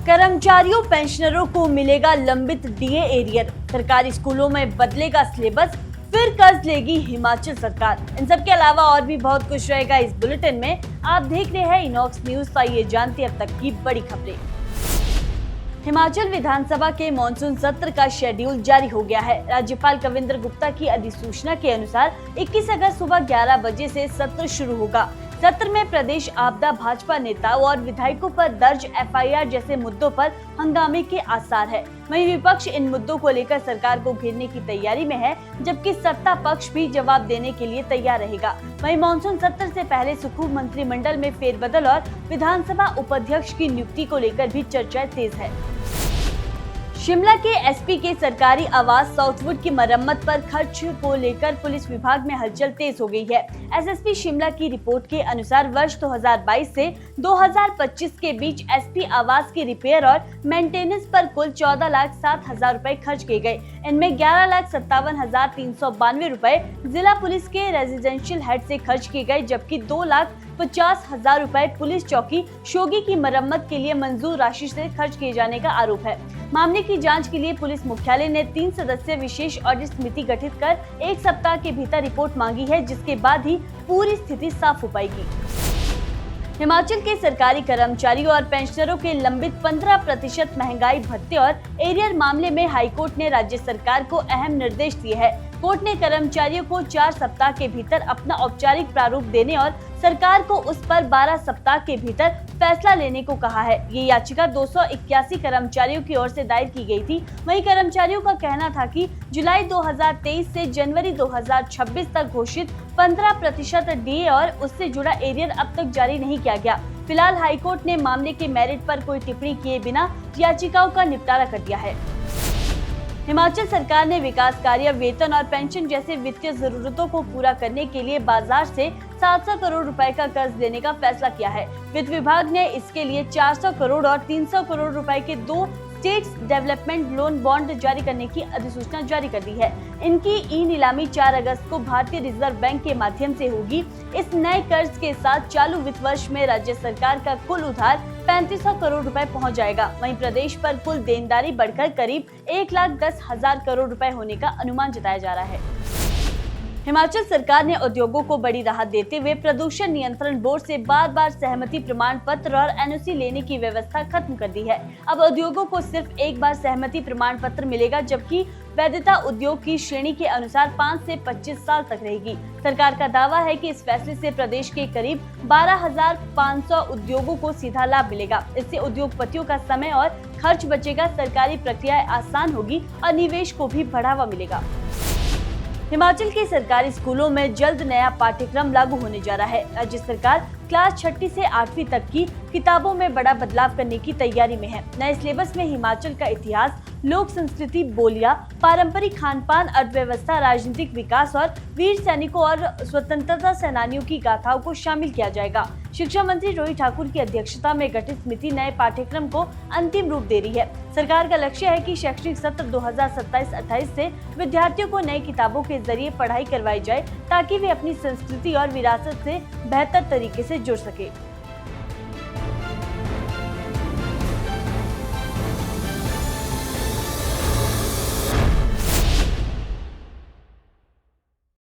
कर्मचारियों पेंशनरों को मिलेगा लंबित डीए एरियर। सरकारी स्कूलों में बदलेगा सिलेबस, फिर कर्ज लेगी हिमाचल सरकार। इन सब के अलावा और भी बहुत कुछ रहेगा इस बुलेटिन में। आप देख रहे हैं इनॉक्स न्यूज। तो आइए जानते हैं अब तक की बड़ी खबरें। हिमाचल विधानसभा के मॉनसून सत्र का शेड्यूल जारी हो गया है। राज्यपाल कविंद्र गुप्ता की अधिसूचना के अनुसार 21 अगस्त सुबह 11 बजे से सत्र शुरू होगा। सत्र में प्रदेश आपदा भाजपा नेताओं और विधायकों पर दर्ज एफआईआर जैसे मुद्दों पर हंगामे के आसार है। वहीं विपक्ष इन मुद्दों को लेकर सरकार को घेरने की तैयारी में है, जबकि सत्ता पक्ष भी जवाब देने के लिए तैयार रहेगा। वहीं मॉनसून सत्र से पहले सुखू मंत्रिमंडल में फेरबदल और विधानसभा उपाध्यक्ष की नियुक्ति को लेकर भी चर्चाएं तेज है। शिमला के एसपी के सरकारी आवास साउथवुड की मरम्मत पर खर्च को लेकर पुलिस विभाग में हलचल तेज हो गई है। एसएसपी शिमला की रिपोर्ट के अनुसार वर्ष 2022 से 2025 के बीच एसपी आवास की रिपेयर और मेंटेनेंस पर कुल 14,07,000 रुपए खर्च किए गए। इनमें 11,57,392 रुपए जिला पुलिस के रेजिडेंशियल हेड से खर्च किए गए, जबकि 2,50,000 रुपए पुलिस चौकी शोगी की मरम्मत के लिए मंजूर राशि से खर्च किए जाने का आरोप है। मामले की जांच के लिए पुलिस मुख्यालय ने 3 सदस्यीय विशेष ऑडिट समिति गठित कर 1 सप्ताह के भीतर रिपोर्ट मांगी है, जिसके बाद ही पूरी स्थिति साफ हो पाएगी। हिमाचल के सरकारी कर्मचारियों और पेंशनरों के लंबित 15% महंगाई भत्ते और एरियर मामले में हाईकोर्ट ने राज्य सरकार को अहम निर्देश दिए हैं। कोर्ट ने कर्मचारियों को 4 सप्ताह के भीतर अपना औपचारिक प्रारूप देने और सरकार को उस पर 12 सप्ताह के भीतर फैसला लेने को कहा है। ये याचिका 281 कर्मचारियों की ओर से दायर की गई थी। वहीं कर्मचारियों का कहना था कि जुलाई 2023 से जनवरी 2026 तक घोषित 15% डीए और उससे जुड़ा एरियर अब तक जारी नहीं किया गया। फिलहाल हाईकोर्ट ने मामले के मेरिट पर कोई टिप्पणी किए बिना याचिकाओं का निपटारा कर दिया है। हिमाचल सरकार ने विकास कार्य, वेतन और पेंशन जैसे वित्तीय जरूरतों को पूरा करने के लिए बाजार से 700 करोड़ रुपए का कर्ज लेने का फैसला किया है। वित्त विभाग ने इसके लिए 400 करोड़ और 300 करोड़ रुपए के 2 स्टेट्स डेवलपमेंट लोन बॉन्ड जारी करने की अधिसूचना जारी कर दी है। इनकी ई नीलामी 4 अगस्त को भारतीय रिजर्व बैंक के माध्यम से होगी। इस नए कर्ज के साथ चालू वित्त वर्ष में राज्य सरकार का कुल उधार 3500 करोड़ रुपए पहुंच जाएगा। वहीं प्रदेश पर कुल देनदारी बढ़कर करीब 1,10,000 करोड़ रुपए होने का अनुमान जताया जा रहा है। हिमाचल सरकार ने उद्योगों को बड़ी राहत देते हुए प्रदूषण नियंत्रण बोर्ड से बार-बार सहमति प्रमाण पत्र और एनओसी लेने की व्यवस्था खत्म कर दी है। अब उद्योगों को सिर्फ एक बार सहमति प्रमाण पत्र मिलेगा, जबकि वैधता उद्योग की श्रेणी के अनुसार 5 से 25 साल तक रहेगी। सरकार का दावा है कि इस फैसले से प्रदेश के करीब 12,500 उद्योगों को सीधा लाभ मिलेगा। इससे उद्योगपतियों का समय और खर्च बचेगा, सरकारी प्रक्रियाएं आसान होगी और निवेश को भी बढ़ावा मिलेगा। हिमाचल के सरकारी स्कूलों में जल्द नया पाठ्यक्रम लागू होने जा रहा है। राज्य सरकार क्लास 6ठी से 8वीं तक की किताबों में बड़ा बदलाव करने की तैयारी में है। नए सिलेबस में हिमाचल का इतिहास, लोक संस्कृति, बोलियां, पारंपरिक खान-पान, अर्थव्यवस्था, राजनीतिक विकास और वीर सैनिकों और स्वतंत्रता सेनानियों की गाथाओं को शामिल किया जाएगा। शिक्षा मंत्री रोहित ठाकुर की अध्यक्षता में गठित समिति नए पाठ्यक्रम को अंतिम रूप दे रही है। सरकार का लक्ष्य है कि शैक्षणिक सत्र 2027-28 से विद्यार्थियों को नई किताबों के जरिए पढ़ाई करवाई जाए, ताकि वे अपनी संस्कृति और विरासत से बेहतर तरीके से जुड़ सके।